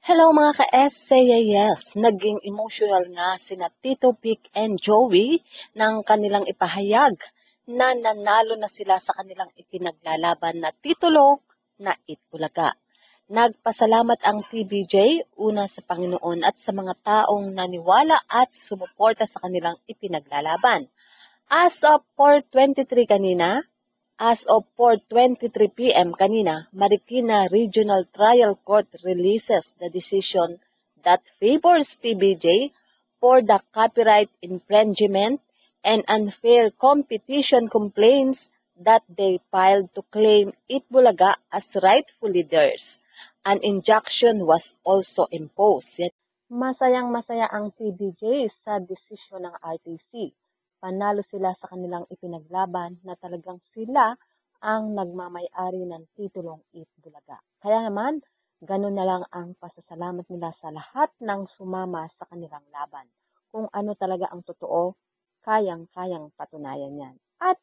Hello mga ka-SCAS! Naging emotional nga sina Tito Vic and Joey nang kanilang ipahayag na nanalo na sila sa kanilang ipinaglalaban na titulo na Itbulaga. Nagpasalamat ang TBJ una sa Panginoon at sa mga taong naniwala at sumuporta sa kanilang ipinaglalaban. As of 4:23 kanina, As of 4:23 p.m. kanina, Marikina Regional Trial Court releases the decision that favors TBJ for the copyright infringement and unfair competition complaints that they filed to claim Itbulaga as rightfully theirs. An injunction was also imposed. Masayang-masaya ang TBJ sa desisyon ng RTC. Panalo sila sa kanilang ipinaglaban na talagang sila ang nagmamay-ari ng titulong Itbulaga. Kaya naman, ganun na lang ang pasasalamat nila sa lahat ng sumama sa kanilang laban. Kung ano talaga ang totoo, kayang-kayang patunayan yan. At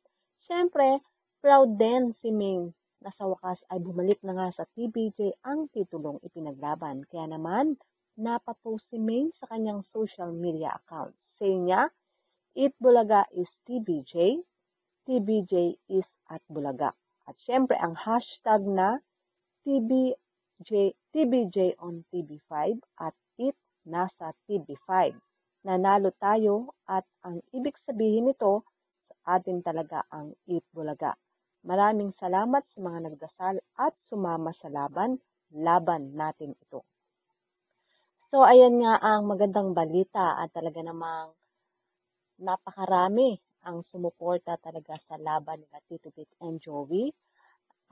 syempre, proud din si Ming na sa wakas ay bumalik na nga sa TBJ ang titulong ipinaglaban. Kaya naman, napapost si Ming sa kanyang social media account. Say niya, Itbulaga is TBJ, TBJ is at Bulaga. At syempre, ang hashtag na TBJ on TB5 at It nasa TB5. Nanalo tayo at ang ibig sabihin nito sa atin talaga ang Itbulaga. Maraming salamat sa mga nagdasal at sumama sa laban natin ito. So, ayan nga ang magandang balita at talaga namang napakarami ang sumuporta talaga sa laban nila Tito Vic and Joey.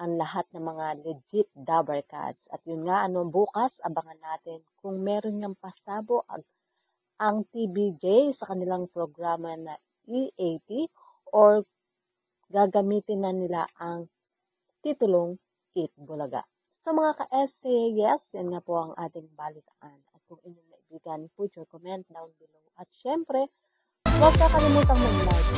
Ang lahat ng mga legit Dabber Cats. At yun nga, bukas, abangan natin kung meron niyang pasabo ang TBJ sa kanilang programa na E80 or gagamitin na nila ang titulong Itbulaga. So mga ka-SCAS, yan nga po ang ating balitaan. At kung inyong naibigan, put your comment down below. At syempre, huwag kakalimutan mag-like.